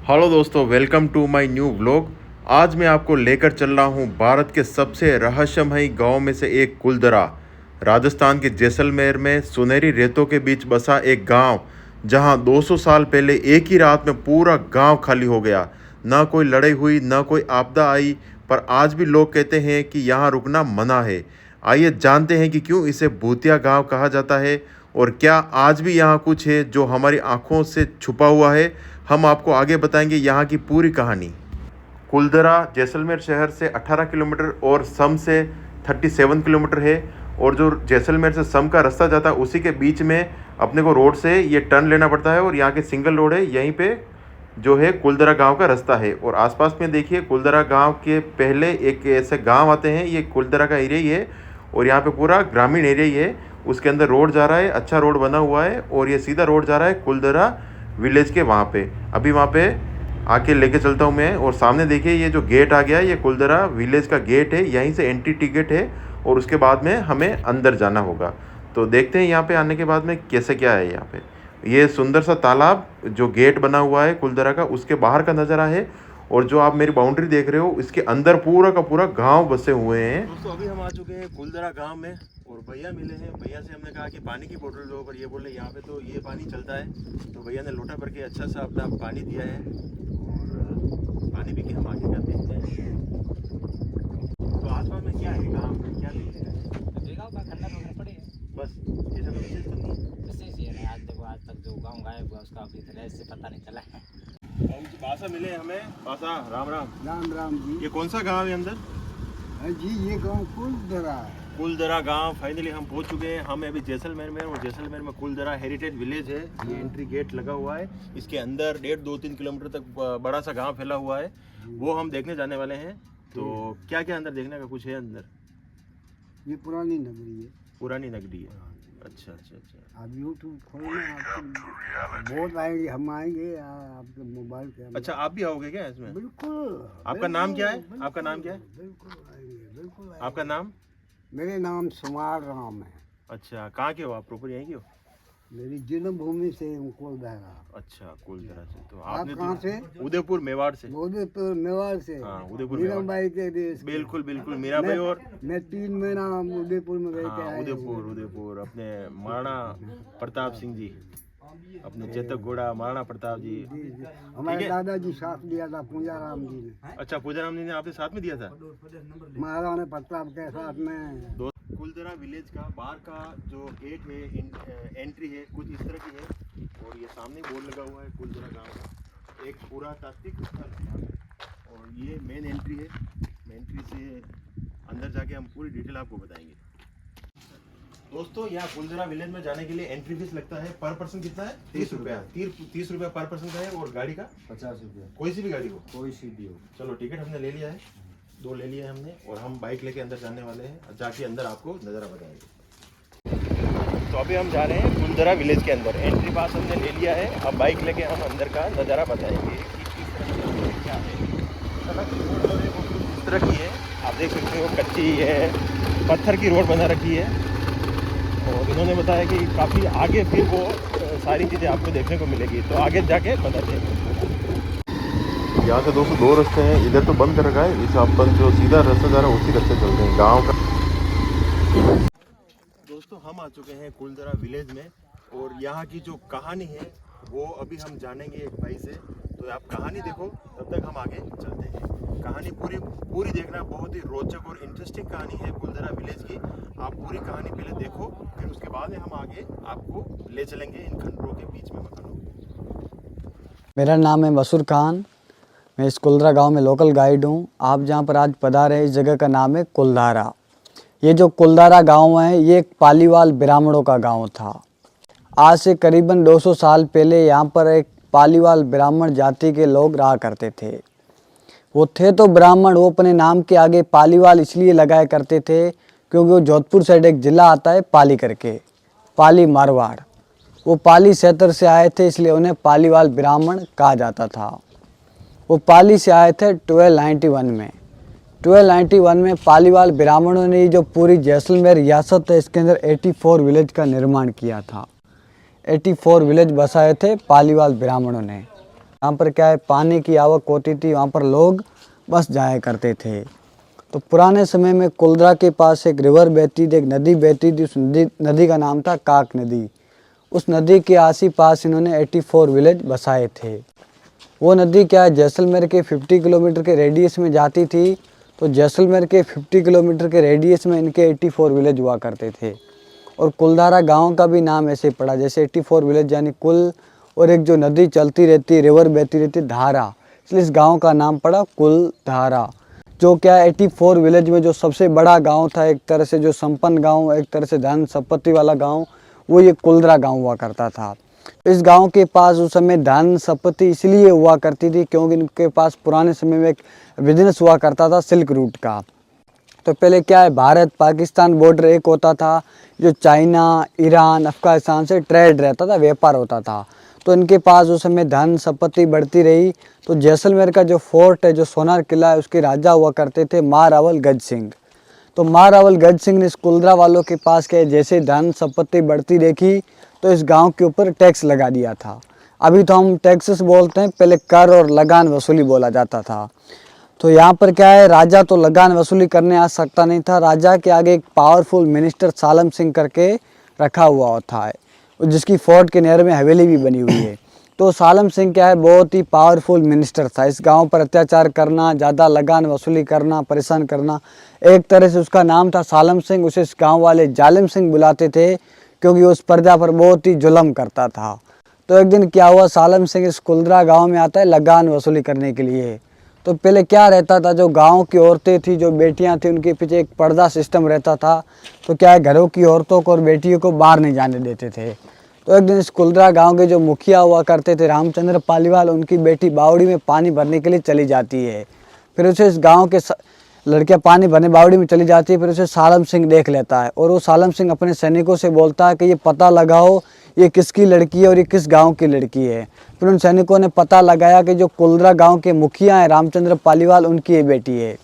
Hello दोस्तों, welcome to my new vlog. आज मैं आपको लेकर चल रहा हूँ भारत के सबसे रहस्यमयी गांव में से एक कुलधरा। राजस्थान के जैसलमेर में सुनहरी रेतों के बीच बसा एक गांव, जहां 200 साल पहले एक ही रात में पूरा गांव खाली हो गया। ना कोई लड़ाई हुई, ना कोई आपदा आई, पर आज भी लोग कहते हैं कि यहाँ रुकना मना है। आइए जानते हैं कि क्यों इसे भूतिया गांव कहा जाता है और क्या आज भी यहाँ कुछ है जो हमारी आंखों से छुपा हुआ है। हम आपको आगे बताएंगे यहाँ की पूरी कहानी। कुलधरा जैसलमेर शहर से 18 किलोमीटर और सम से 37 किलोमीटर है, और जो जैसलमेर से सम का रास्ता जाता है उसी के बीच में अपने को रोड से ये टर्न लेना पड़ता है, और यहाँ के सिंगल रोड है। यहीं पे जो है कुलधरा गांव का रास्ता है। और आसपास में देखिए, कुलधरा गांव के पहले एक ऐसे गांव आते हैं, ये कुलधरा का एरिया ही है, और यहाँ पे पूरा ग्रामीण एरिया ही है। उसके अंदर रोड जा रहा है, अच्छा रोड बना हुआ है, और ये सीधा रोड जा रहा है कुलधरा विलेज के वहाँ पे। अभी वहाँ पे आके लेके चलता हूँ मैं। और सामने देखिए, ये जो गेट आ गया, ये कुलधरा विलेज का गेट है। यहीं से एंट्री टिकट है, और उसके बाद में हमें अंदर जाना होगा। तो देखते हैं यहाँ पे आने के बाद में कैसे क्या है। यहाँ पे ये सुंदर सा तालाब, जो गेट बना हुआ है कुलधरा का, उसके बाहर का नज़ारा है। और जो आप मेरी बाउंड्री देख रहे हो, इसके अंदर पूरा का पूरा गांव बसे हुए हैं। दोस्तों, अभी हम आ चुके हैं कुलधरा गांव में, और भैया मिले हैं। भैया से हमने कहा कि पानी की बोतल दो, पर ये बोले यहाँ पे तो ये पानी चलता है। तो भैया ने लोटा भर के अच्छा सा अपना पानी दिया है, और पानी पी के हम आगे का देखते हैं। तो आसपास में क्या है, गाँव में क्या देखते हैं? बस ये सब विशेष तो नहीं। आज तक जो गांव गायब हुआ उसका अभी तरह से पता नहीं चला है। बासा मिले हमें। बासा, राम राम। राम राम जी। ये कौन सा गांव है अंदर? जी ये गांव कुलधरा है। कुलधरा गांव फाइनली हम पहुंच चुके हैं। हम अभी जैसलमेर में, और जैसलमेर में कुलधरा हेरिटेज विलेज है। ये एंट्री गेट लगा हुआ है। इसके अंदर 1.5-2-3 किलोमीटर तक बड़ा सा गांव फैला हुआ है, वो हम देखने जाने वाले हैं। तो क्या क्या अंदर देखने का कुछ है अंदर? ये पुरानी नगरी है। पुरानी नगरी है। अच्छा अच्छा अच्छा। आप यूट्यूब खोलना, आपको बहुत आएंगे, हम आएंगे आपके मोबाइल पे। अच्छा, आप भी आओगे क्या इसमें? बिल्कुल। आपका नाम क्या है? आपका नाम क्या है? बिल्कुल आएंगे, बिल्कुल आएंगे। आपका नाम? मेरे नाम सुमार राम है। अच्छा, कहाँ के हो आप? प्रॉपर यहीं के हो? मेरी जन्मभूमि से कुलधरा। अच्छा, कुलधरा से। तो आप आपने कहाँ से? उदयपुर मेवाड़ से। उदयपुर मेवाड़ से। हाँ, उदयपुर मीराबाई के देश। बिल्कुल बिल्कुल, मीराबाई। और मैं 3 महीना उदयपुर में रह के हाँ, आया। उदयपुर अपने महाराणा प्रताप सिंह जी, अपने चेतक घोड़ा महाराणा प्रताप जी। हमारे दादाजी साथ दिया था पूंजाराम जी ने। अच्छा, पूजाराम जी ने आपके साथ में दिया था? महाराणा प्रताप के साथ में। कुलधरा विलेज का बाहर का जो गेट है, एंट्री है, कुछ इस तरह की है। और ये सामने बोर्ड लगा हुआ है कुलधरा गांव का, एक पुरातात्विक स्थल। और ये मेन एंट्री है। एंट्री से अंदर जाके हम पूरी डिटेल आपको बताएंगे। दोस्तों, यहाँ कुलधरा विलेज में जाने के लिए एंट्री फीस लगता है। पर पर्सन कितना है? 30 रुपया। 30 रुपया पर पर्सन का है। और गाड़ी का 50 रुपया। कोई सी भी गाड़ी हो? कोई सी भी हो। चलो, टिकट हमने ले लिया है, 2 ले लिए हमने, और हम बाइक लेके अंदर जाने वाले हैं। जाके अंदर आपको नज़ारा बताएंगे। तो अभी हम जा रहे हैं कुलधरा विलेज के अंदर। एंट्री पास हमने ले लिया है। अब बाइक लेके हम अंदर का नज़ारा बताएंगे कि क्या है। इस तरह की है, आप देख सकते हो, कच्ची है, पत्थर की रोड बना रखी है। और इन्होंने बताया कि काफ़ी आगे फिर वो सारी चीज़ें आपको देखने को मिलेगी। तो आगे जाके बताते हैं। यहाँ से दोस्तों 2 रास्ते हैं। इधर तो बंद कर रखा है, इस अपन जो सीधा रास्ता जा रहा है उसी रास्ते चलते हैं गांव का। दोस्तों, हम आ चुके हैं कुलधरा विलेज में, और यहाँ की जो कहानी है वो अभी हम जानेंगे एक भाई से। तो आप कहानी देखो, तब तक हम आगे चलते हैं। कहानी पूरी देखना, बहुत ही रोचक और इंटरेस्टिंग कहानी है कुलधरा विलेज की। आप पूरी कहानी पहले देखो, फिर उसके बाद में हम आगे आपको ले चलेंगे इन खंडरों के बीच में मकानों। मेरा नाम है मसूर खान। मैं इस कुलधरा गांव में लोकल गाइड हूँ। आप जहाँ पर आज पधारे हैं, इस जगह का नाम है कुलधारा। ये जो कुलधारा गांव है, ये एक पालीवाल ब्राह्मणों का गांव था। आज से करीबन 200 साल पहले यहाँ पर एक पालीवाल ब्राह्मण जाति के लोग रहा करते थे। वो थे तो ब्राह्मण, वो अपने नाम के आगे पालीवाल इसलिए लगाया करते थे क्योंकि वो जोधपुर साइड एक ज़िला आता है पाली करके, पाली मारवाड़। वो पाली क्षेत्र से आए थे, इसलिए उन्हें पालीवाल ब्राह्मण कहा जाता था। वो पाली से आए थे 1291 में। 1291 में पालीवाल ब्राह्मणों ने जो पूरी जैसलमेर रियासत है, इसके अंदर 84 विलेज का निर्माण किया था। 84 विलेज बसाए थे पालीवाल ब्राह्मणों ने। यहाँ पर क्या है, पानी की आवक होती थी, वहाँ पर लोग बस जाया करते थे। तो पुराने समय में कुल्दरा के पास एक रिवर बहती थी, एक नदी बहती थी। उस नदी का नाम था काक नदी। उस नदी के आस पास इन्होंने 84 विलेज बसाए थे। वो नदी क्या है, जैसलमेर के 50 किलोमीटर के रेडियस में जाती थी। तो जैसलमेर के 50 किलोमीटर के रेडियस में इनके 84 विलेज हुआ करते थे। और कुलधारा गांव का भी नाम ऐसे पड़ा, जैसे 84 विलेज यानी कुल, और एक जो नदी चलती रहती, रिवर बहती रहती, धारा, इसलिए इस गांव का नाम पड़ा कुलधारा। जो क्या 84 विलेज में जो सबसे बड़ा गांव था, एक तरह से जो संपन्न गांव, एक तरह से धन संपत्ति वाला गांव, वो ये कुलधरा गांव हुआ करता था। इस गांव के पास उस समय धन संपत्ति इसलिए हुआ करती थी क्योंकि इनके पास पुराने समय में एक बिजनेस हुआ करता था सिल्क रूट का। तो पहले क्या है, भारत पाकिस्तान बॉर्डर एक होता था, जो चाइना, ईरान, अफगानिस्तान से ट्रेड रहता था, व्यापार होता था। तो इनके पास उस समय धन संपत्ति बढ़ती रही। तो जैसलमेर का जो फोर्ट है, जो सोनार किला है, उसके राजा हुआ करते थे महारावल गज सिंह। तो महारावल गज सिंह ने इस कुलधरा वालों के पास के जैसे धन संपत्ति बढ़ती देखी तो इस गांव के ऊपर टैक्स लगा दिया था। अभी तो हम टैक्सेस बोलते हैं, पहले कर और लगान वसूली बोला जाता था। तो यहाँ पर क्या है, राजा तो लगान वसूली करने आ सकता नहीं था। राजा के आगे एक पावरफुल मिनिस्टर सालम सिंह करके रखा हुआ होता है, जिसकी फोर्ट के नियर में हवेली भी बनी हुई है। तो सालम सिंह क्या है, बहुत ही पावरफुल मिनिस्टर था। इस गांव पर अत्याचार करना, ज़्यादा लगान वसूली करना, परेशान करना, एक तरह से उसका नाम था सालम सिंह। उसे इस गांव वाले जालिम सिंह बुलाते थे क्योंकि उस प्रजा पर बहुत ही जुल्म करता था। तो एक दिन क्या हुआ, सालम सिंह इस कुलधरा गांव में आता है लगान वसूली करने के लिए। तो पहले क्या रहता था, जो गांव की औरतें थी, जो बेटियां थी, उनके पीछे एक पर्दा सिस्टम रहता था। तो क्या है, घरों की औरतों को और बेटियों को बाहर नहीं जाने देते थे। तो एक दिन इस कुलधरा गांव के जो मुखिया हुआ करते थे रामचंद्र पालीवाल, उनकी बेटी बावड़ी में पानी भरने के लिए चली जाती है। फिर उसे इस गाँव के लड़कियां पानी भरने बावड़ी में चली जाती है। फिर उसे सालम सिंह देख लेता है और वो सालम सिंह अपने सैनिकों से बोलता है कि ये पता लगाओ ये किसकी लड़की है और ये किस गांव की लड़की है। फिर उन सैनिकों ने पता लगाया कि जो कुलधरा गांव के मुखिया हैं रामचंद्र पालीवाल, उनकी ये बेटी है।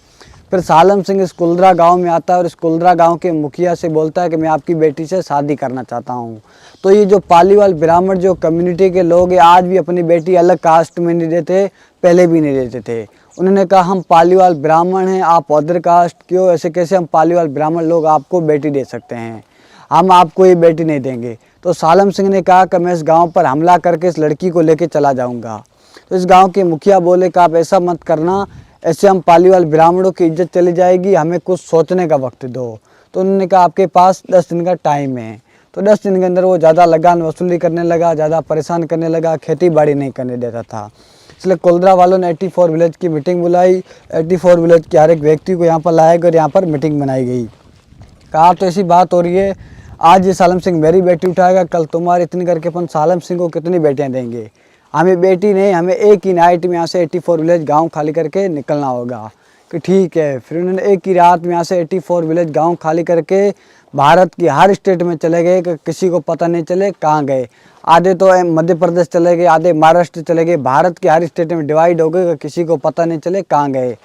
फिर सालम सिंह इस कुलधरा गांव में आता है और इस कुलधरा गांव के मुखिया से बोलता है कि मैं आपकी बेटी से शादी करना चाहता हूँ। तो ये जो पालीवाल ब्राह्मण जो कम्युनिटी के लोग हैं, आज भी अपनी बेटी अलग कास्ट में नहीं देते, पहले भी नहीं देते थे। उन्होंने कहा हम पालीवाल ब्राह्मण हैं, आप अदर कास्ट क्यों, ऐसे कैसे हम पालीवाल ब्राह्मण लोग आपको बेटी दे सकते हैं, हम आपको ये बेटी नहीं देंगे। तो सालम सिंह ने कहा कि मैं इस गांव पर हमला करके इस लड़की को लेके चला जाऊंगा। तो इस गांव के मुखिया बोले कि आप ऐसा मत करना, ऐसे हम पालीवाल ब्राह्मणों की इज्जत चली जाएगी, हमें कुछ सोचने का वक्त दो। तो उन्होंने कहा आपके पास 10 दिन का टाइम है। तो 10 दिन के अंदर वो ज़्यादा लगान वसूली करने लगा, ज़्यादा परेशान करने लगा, खेती बाड़ी नहीं करने देता था। इसलिए कुलधरा वालों ने 84 विलेज की मीटिंग बुलाई। 84 विलेज के हर एक व्यक्ति को यहाँ पर लाया गया और यहाँ पर मीटिंग बनाई गई। कहा तो ऐसी बात हो रही है, आज ये सालम सिंह मेरी बेटी उठाएगा, कल तुम्हारी, इतनी करके अपन सालम सिंह को कितनी बेटियाँ देंगे, हमें बेटी नहीं, हमें एक ही नाइट में यहाँ से 84 विलेज गांव खाली करके निकलना होगा। कि ठीक है। फिर उन्होंने एक ही रात में यहाँ से 84 विलेज गांव खाली करके भारत की हर स्टेट में चले गए कि किसी को पता नहीं चले कहाँ गए। आधे तो मध्य प्रदेश चले गए, आधे महाराष्ट्र चले गए, भारत के हर स्टेट में डिवाइड हो गए कि किसी को पता नहीं चले कहाँ गए।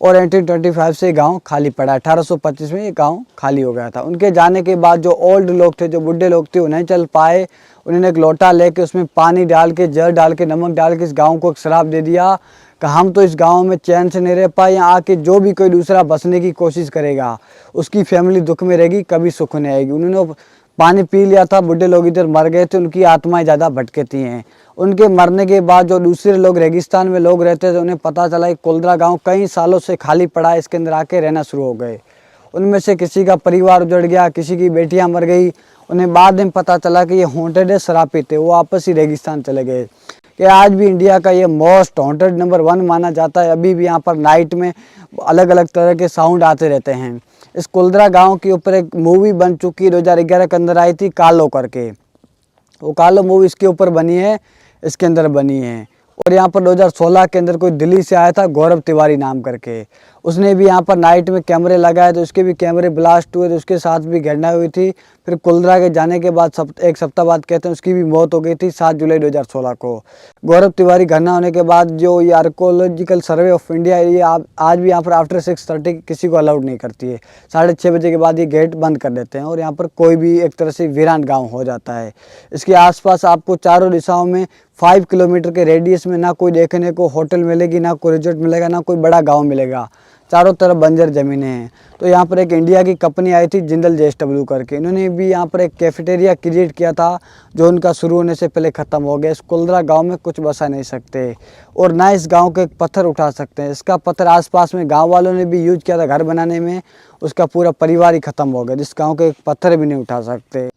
और 1825 से गांव खाली पड़ा। 1825 में ये गांव खाली हो गया था। उनके जाने के बाद जो ओल्ड लोग थे, जो बुढ़े लोग थे, वो नहीं चल पाए। उन्होंने एक लोटा लेके उसमें पानी डाल के, जल डाल के, नमक डाल के इस गांव को एक श्राप दे दिया कि हम तो इस गांव में चैन से नहीं रह पाए, यहाँ आके जो भी कोई दूसरा बसने की कोशिश करेगा उसकी फैमिली दुख में रहेगी, कभी सुख नहीं आएगी। उन्होंने पानी पी लिया था, बुढ़े लोग इधर मर गए थे, उनकी आत्माएं ज़्यादा भटकती हैं। उनके मरने के बाद जो दूसरे लोग रेगिस्तान में लोग रहते थे, उन्हें पता चला कि कुलधरा गांव कई सालों से खाली पड़ा है, इसके अंदर आके रहना शुरू हो गए। उनमें से किसी का परिवार उजड़ गया, किसी की बेटियां मर गई। उन्हें बाद में पता चला कि ये हॉन्टेड है, श्रापित है, वो वापस ही रेगिस्तान चले गए। कि आज भी इंडिया का ये मोस्ट हॉन्टेड नंबर 1 माना जाता है। अभी भी यहाँ पर नाइट में अलग अलग तरह के साउंड आते रहते हैं। इस कुलधरा गांव के ऊपर एक मूवी बन चुकी है, 2011 के अंदर आई थी, कालो करके। वो कालो मूवी इसके ऊपर बनी है, इसके अंदर बनी है। और यहाँ पर 2016 के अंदर कोई दिल्ली से आया था, गौरव तिवारी नाम करके, उसने भी यहाँ पर नाइट में कैमरे लगाए तो उसके भी कैमरे ब्लास्ट हुए, तो उसके साथ भी घटना हुई थी। फिर कुलधरा के जाने के बाद एक सप्ताह बाद कहते हैं उसकी भी मौत हो गई थी, 7 जुलाई 2016 को। गौरव तिवारी घर ना होने के बाद जो ये आर्कोलॉजिकल सर्वे ऑफ इंडिया है, ये आज भी यहाँ पर आफ्टर 6:30 किसी को अलाउड नहीं करती है। 6:30 बजे के बाद ये गेट बंद कर देते हैं और यहाँ पर कोई भी एक तरह से वीरान गांव हो जाता है। इसके आसपास आपको चारों दिशाओं में 5 किलोमीटर के रेडियस में ना कोई देखने को होटल मिलेगी, ना कोई रिजॉर्ट मिलेगा, ना कोई बड़ा गाँव मिलेगा। चारों तरफ बंजर ज़मीनें हैं। तो यहाँ पर एक इंडिया की कंपनी आई थी जिंदल JSW करके, इन्होंने भी यहाँ पर एक कैफेटेरिया क्रिएट किया था जो उनका शुरू होने से पहले ख़त्म हो गया। इस कुल्दरा गांव में कुछ बसा नहीं सकते और ना इस गांव के पत्थर उठा सकते हैं। इसका पत्थर आसपास में गांव वालों ने भी यूज किया था घर बनाने में, उसका पूरा परिवार ही ख़त्म हो गया, जिस गाँव के पत्थर भी नहीं उठा सकते।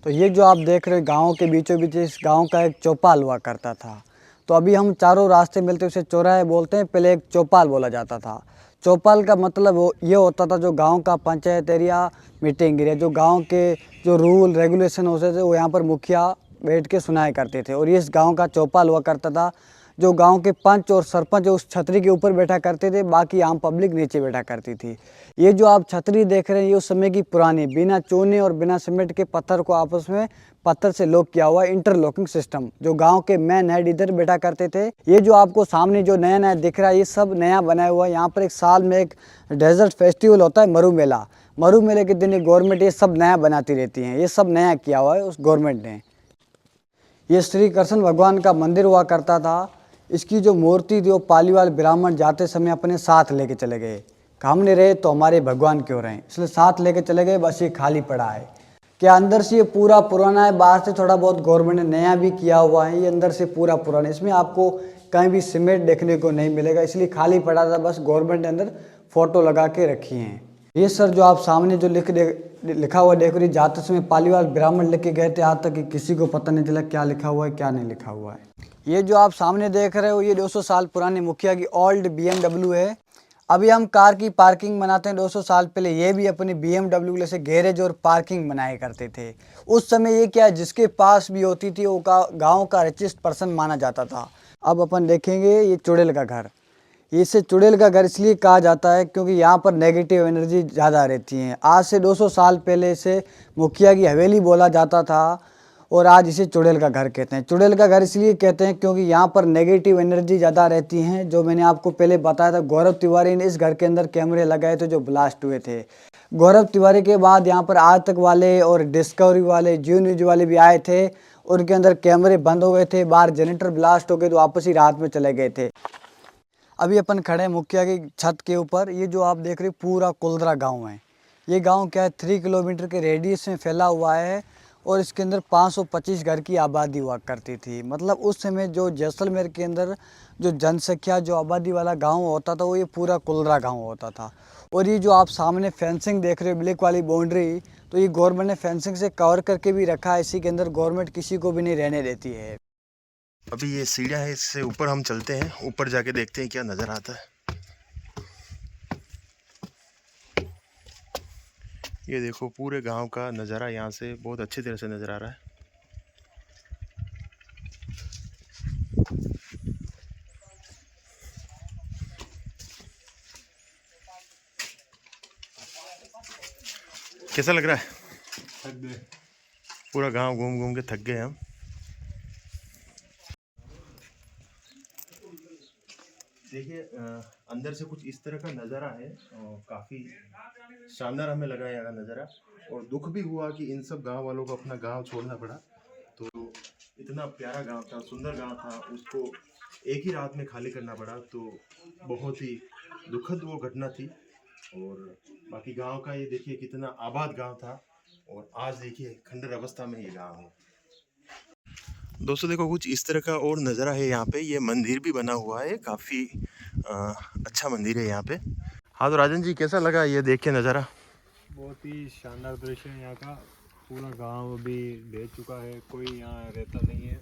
तो ये जो आप देख रहे हो गाँव के बीचों बीच इस गाँव का एक चौपाल हुआ करता था। तो अभी हम चारों रास्ते मिलते उसे चौराहे बोलते हैं, पहले एक चौपाल बोला जाता था। चौपाल का मतलब ये होता था जो गांव का पंचायत एरिया, मीटिंग एरिया, जो गांव के जो रूल रेगुलेशन होते थे वो यहाँ पर मुखिया बैठ के सुनाया करते थे और ये इस गांव का चौपाल हुआ करता था। जो गांव के पंच और सरपंच उस छतरी के ऊपर बैठा करते थे, बाकी आम पब्लिक नीचे बैठा करती थी। ये जो आप छतरी देख रहे हैं ये उस समय की पुरानी बिना चूने और बिना सीमेंट के पत्थर को आपस में पत्थर से लॉक किया हुआ इंटरलॉकिंग सिस्टम, जो गांव के मैन हेड इधर बैठा करते थे। ये जो आपको सामने जो नया नया दिख रहा है ये सब नया बनाया हुआ है। यहाँ पर एक साल में एक डेजर्ट फेस्टिवल होता है, मरु मेला। मरु मेले के दिन गवर्नमेंट ये सब नया बनाती रहती है, ये सब नया किया हुआ है उस गवर्नमेंट ने। ये श्री कृष्ण भगवान का मंदिर हुआ करता था। इसकी जो मूर्ति थी वो पालीवाल ब्राह्मण जाते समय अपने साथ लेके चले गए। हम नहीं रहे तो हमारे भगवान क्यों रहे, इसलिए साथ लेके चले गए, बस ये खाली पड़ा है। क्या अंदर से ये पूरा पुराना है, बाहर से थोड़ा बहुत गवर्नमेंट ने नया भी किया हुआ है। ये अंदर से पूरा पुराना है, इसमें आपको कहीं भी सीमेंट देखने को नहीं मिलेगा, इसलिए खाली पड़ा था, बस गवर्नमेंट ने अंदर फोटो लगा के रखी हैं। ये सर जो आप सामने जो लिखा हुआ देख रही, जाते समय पालीवाल ब्राह्मण लिख के गए थे, आज तक कि किसी को पता नहीं चला क्या लिखा हुआ है क्या नहीं लिखा हुआ है। ये जो आप सामने देख रहे हो ये 200 साल पुरानी मुखिया की ओल्ड BMW है। अभी हम कार की पार्किंग बनाते हैं, 200 साल पहले ये भी अपनी BMW जैसे गैरेज और पार्किंग बनाया करते थे। उस समय ये क्या जिसके पास भी होती थी वो गाँव का रिचेस्ट पर्सन माना जाता था। अब अपन देखेंगे ये चुड़ैल का घर। इसे चुड़ैल का घर इसलिए कहा जाता है क्योंकि यहाँ पर नेगेटिव एनर्जी ज़्यादा रहती है। आज से 200 साल पहले इसे मुखिया की हवेली बोला जाता था और आज इसे चुड़ैल का घर कहते हैं। चुड़ैल का घर इसलिए कहते हैं क्योंकि यहाँ पर नेगेटिव एनर्जी ज़्यादा रहती हैं। जो मैंने आपको पहले बताया था, गौरव तिवारी ने इस घर के अंदर कैमरे लगाए थे जो ब्लास्ट हुए थे। गौरव तिवारी के बाद यहाँ पर आज तक वाले और डिस्कवरी वाले, जियो न्यूज वाले भी आए थे, उनके अंदर कैमरे बंद हो गए थे, बाहर जनरेटर ब्लास्ट हो गए तो वापस ही रात में चले गए थे। अभी अपन खड़े हैं मुखिया की छत के ऊपर। ये जो आप देख रहे हैं पूरा कुल्दरा गांव है। ये गांव क्या है 3 किलोमीटर के रेडियस में फैला हुआ है और इसके अंदर 525 घर की आबादी हुआ करती थी। मतलब उस समय जो जैसलमेर के अंदर जो जनसंख्या जो आबादी वाला गांव होता था वो ये पूरा कुल्दरा गांव होता था। और ये जो आप सामने फेंसिंग देख रहे हो ब्लैक वाली बाउंड्री, तो ये गवर्नमेंट ने फेंसिंग से कवर करके भी रखा है। इसी के अंदर गवर्नमेंट किसी को भी नहीं रहने देती है। अभी ये सीढ़ियाँ है, इससे ऊपर हम चलते हैं, ऊपर जाके देखते हैं क्या नज़र आता है। ये देखो पूरे गांव का नज़ारा यहाँ से बहुत अच्छी तरह से नज़र आ रहा है। कैसा लग रहा है? थक गए, पूरा गांव घूम घूम के थक गए हम। देखिए अंदर से कुछ इस तरह का नज़ारा है, काफ़ी शानदार हमें लगा यहाँ का नज़ारा। और दुख भी हुआ कि इन सब गांव वालों को अपना गांव छोड़ना पड़ा। तो इतना प्यारा गांव था, सुंदर गांव था, उसको एक ही रात में खाली करना पड़ा। तो बहुत ही दुखद वो घटना थी। और बाकी गांव का ये देखिए कितना आबाद गांव था और आज देखिए खंडर अवस्था में ये गांव है। दोस्तों देखो कुछ इस तरह का और नज़ारा है यहाँ पे। ये मंदिर भी बना हुआ है, काफ़ी अच्छा मंदिर है यहाँ पे। हाँ तो राजन जी कैसा लगा ये देख के नज़ारा? बहुत ही शानदार दृश्य है यहाँ का। पूरा गांव अभी ढह चुका है, कोई यहाँ रहता नहीं है।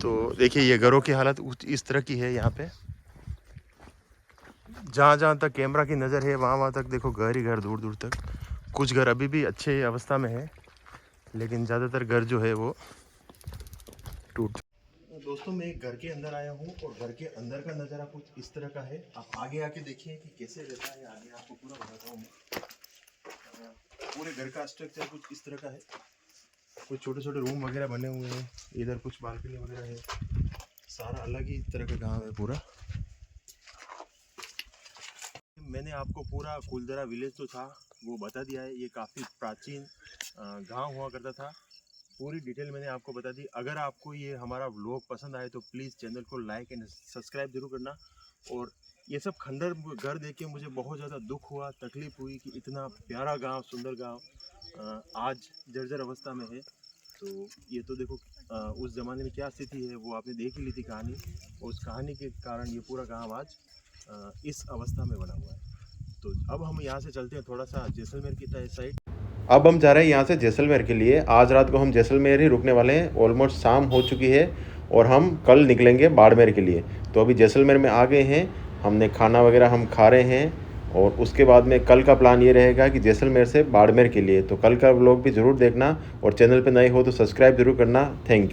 तो देखिए ये घरों की हालत इस तरह की है यहाँ पे। जहाँ जहाँ तक कैमरा की नज़र है वहाँ वहाँ तक देखो घर ही घर, दूर दूर तक। कुछ घर अभी भी अच्छे अवस्था में है लेकिन ज़्यादातर घर जो है वो टूट। दोस्तों मैं एक घर के अंदर आया हूँ और घर के अंदर का नज़ारा कुछ इस तरह का है। आप आगे आके देखिए कि कैसे रहता है, आगे आपको पूरा बताता हूँ मैं। पूरे घर का स्ट्रक्चर कुछ इस तरह का है। कुछ छोटे छोटे रूम वगैरह बने हुए हैं, इधर कुछ बालकनी वगैरह है। सारा अलग ही तरह का गांव है पूरा। मैंने आपको पूरा कुलदरा विलेज तो था वो बता दिया है। ये काफ़ी प्राचीन गांव हुआ करता था। पूरी डिटेल मैंने आपको बता दी। अगर आपको ये हमारा व्लॉग पसंद आए तो प्लीज़ चैनल को लाइक एंड सब्सक्राइब जरूर करना। और ये सब खंडर घर देख के मुझे बहुत ज़्यादा दुख हुआ, तकलीफ़ हुई कि इतना प्यारा गांव, सुंदर गांव आज जर्जर अवस्था में है। तो ये तो देखो उस ज़माने में क्या स्थिति है वो आपने देख ही ली थी कहानी। और उस कहानी के कारण ये पूरा गांव आज इस अवस्था में बना हुआ है। तो अब हम यहाँ से चलते हैं थोड़ा सा जैसलमेर की साइड। अब हम जा रहे हैं यहाँ से जैसलमेर के लिए। आज रात को हम जैसलमेर ही रुकने वाले हैं। ऑलमोस्ट शाम हो चुकी है और हम कल निकलेंगे बाड़मेर के लिए। तो अभी जैसलमेर में आ गए हैं, हमने खाना वगैरह हम खा रहे हैं और उसके बाद में कल का प्लान ये रहेगा कि जैसलमेर से बाड़मेर के लिए। तो कल का व्लॉग भी ज़रूर देखना और चैनल पे नए हो तो सब्सक्राइब ज़रूर करना। Thank you.